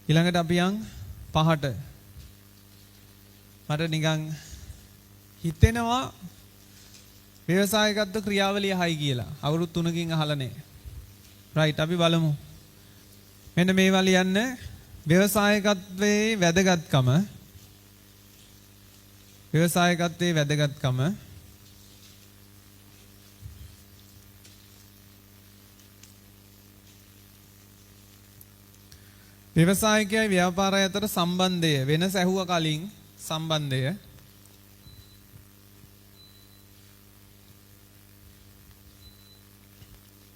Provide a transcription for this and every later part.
ඊළඟට අපි යන් 5ට. මට නිකන් හිතෙනවා ව්‍යවසායකත්ව ක්‍රියාවලිය හයි කියලා. අවුරුදු 3කින් අහලා නැහැ. රයිට් අපි බලමු. මෙන්න මේවා ලියන්න ව්‍යවසායකත්වයේ වැදගත්කම. ව්‍යවසායකත්වයේ වැදගත්කම. ව්‍යවසායකයයි ව්‍යාපාරය අතර සම්බන්ධය වෙනස ඇහුවා කලින් සම්බන්ධය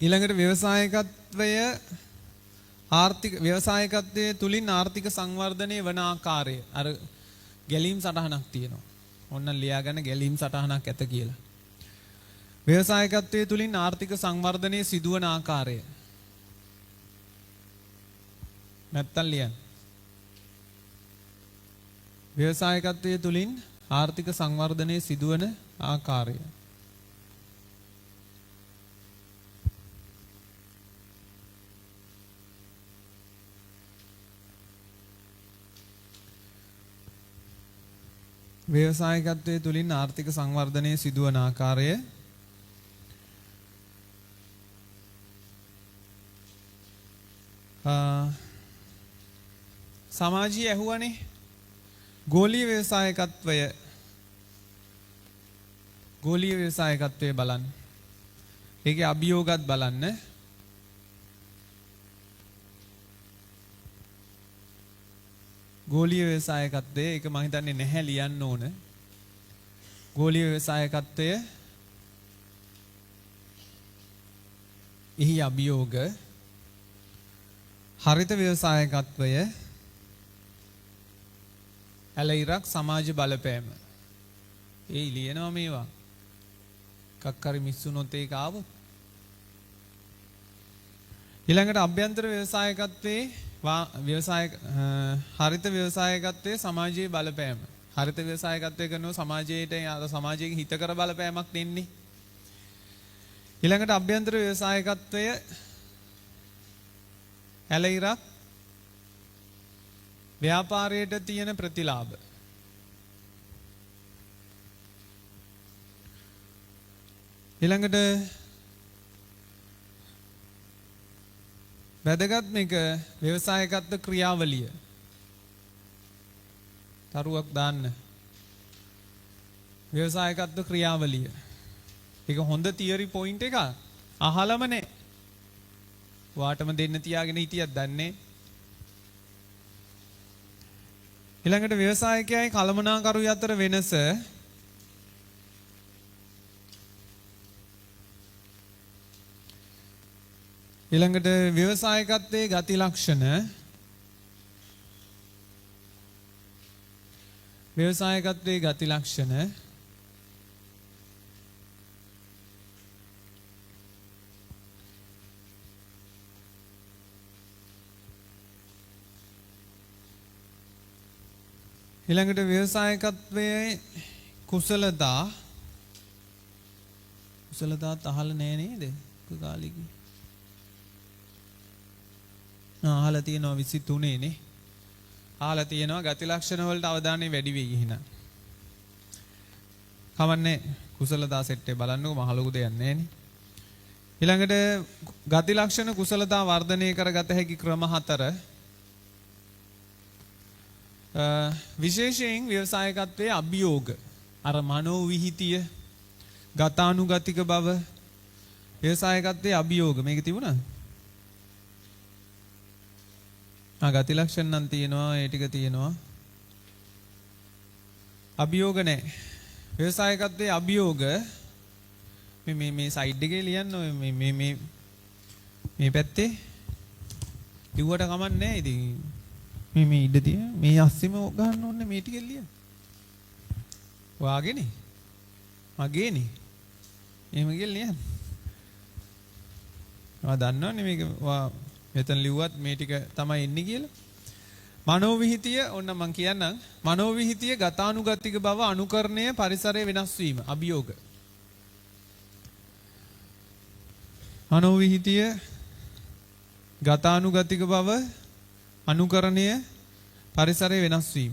ඊළඟට ව්‍යවසායකත්වය ආර්ථික ව්‍යවසායකත්වයේ තුලින් ආර්ථික සංවර්ධනය වන ආකාරය අර ගැලීම් සටහනක් තියෙනවා. ඔන්න ලියාගන්න ගැලීම් සටහනක් ඇත කියලා. ව්‍යවසායකත්වයේ තුලින් ආර්ථික සංවර්ධනයේ සිදුවන ආකාරය නැත්තම් ලියන්න. ව්‍යවසායකත්වයේ තුලින් ආර්ථික සංවර්ධනයේ සිදුවන ආකාරය. ව්‍යවසායකත්වයේ තුලින් ආර්ථික සංවර්ධනයේ සිදුවන ආකාරය සමාජීය ඇහුවනේ ගෝලීය ව්‍යවසායකත්වයේ බලන්න. ඒකේ අභියෝගات බලන්න. ගෝලීය ව්‍යවසායකත්වයේ ඒක මම හිතන්නේ නැහැ ලියන්න ඕන. ගෝලීය ව්‍යවසායකත්වය එහි අභියෝග හරිත ව්‍යවසායකත්වය ඇලයිරක් සමාජ බලපෑම. ඒ ලියනවා මේවා. එකක් හරි මිස්සුනොත් ඒක ආවොත්. ඊළඟට අභ්‍යන්තර ව්‍යවසායකත්වයේ හරිත ව්‍යවසායකත්වයේ සමාජයේ බලපෑම. හරිත ව්‍යවසායකත්වය කරනවා සමාජයට සමාජයේ හිතකර බලපෑමක් දෙන්නේ. ඊළඟට අභ්‍යන්තර ව්‍යවසායකත්වය ඇලයිරක් ව්‍යාපාරයට තියෙන ප්‍රතිලාභ. ඊළඟට වැදගත් මේක ව්‍යවසායකත්ව ක්‍රියාවලිය. තරුවක් දාන්න. ව්‍යවසායකත්ව ක්‍රියාවලිය. ඒක හොඳ තියරි පොයින්ට් එකක්. අහලම නැහැ. වාටම දෙන්න තියාගෙන හිටියක් දන්නේ. ඊළඟට ව්‍යවසායකයයි කළමනාකරුයි අතර වෙනස ඊළඟට ව්‍යවසායකත්වයේ ගති ලක්ෂණ ඊළඟට ව්‍යවසායකත්වයේ කුසලතා අහලා නෑ නේද? කාලිකේ අහලා තියෙනවා 23 නේ. අහලා තියෙනවා ගති ලක්ෂණ වලට අවධානය වැඩි වෙයි එහෙනම්. කමන්නේ කුසලතා සෙට් එක බලන්නකො මහ ලොකු දෙයක් නෑනේ. ඊළඟට ගති ලක්ෂණ කුසලතා වර්ධනය කරගත හැකි ක්‍රම 4 විශේෂයෙන් ව්‍යවසායකත්වයේ අභියෝග අර මනෝ විහිතිය ගතානුගතික බව ව්‍යවසායකත්වයේ අභියෝග මේක තිබුණා. ගති ලක්ෂණ නම් තියෙනවා ඒ ටික තියෙනවා. අභියෝග නැහැ. ව්‍යවසායකත්වයේ අභියෝග මේ සයිඩ් එකේ ලියන්න ඔය මේ පැත්තේ ලිව්වට කමක් නැහැ ඉතින්. මේ ඉඩ තියෙන මේ අස්සෙම ගන්න ඕනේ මේ ටික ලියන්න. වාගේනේ. මගේනේ. එහෙම කියලා ලියන්න. ඔයා දන්නවනේ මේක මෙතන ලිව්වත් මේ ටික තමයි එන්නේ කියලා. මනෝවිහිතිය ඔන්න මම කියන්නම්. මනෝවිහිතිය ගතානුගතික බව අනුකරණය පරිසරයේ වෙනස් වීම අභියෝග. මනෝවිහිතිය ගතානුගතික බව අනුකරණය පරිසරයේ වෙනස් වීම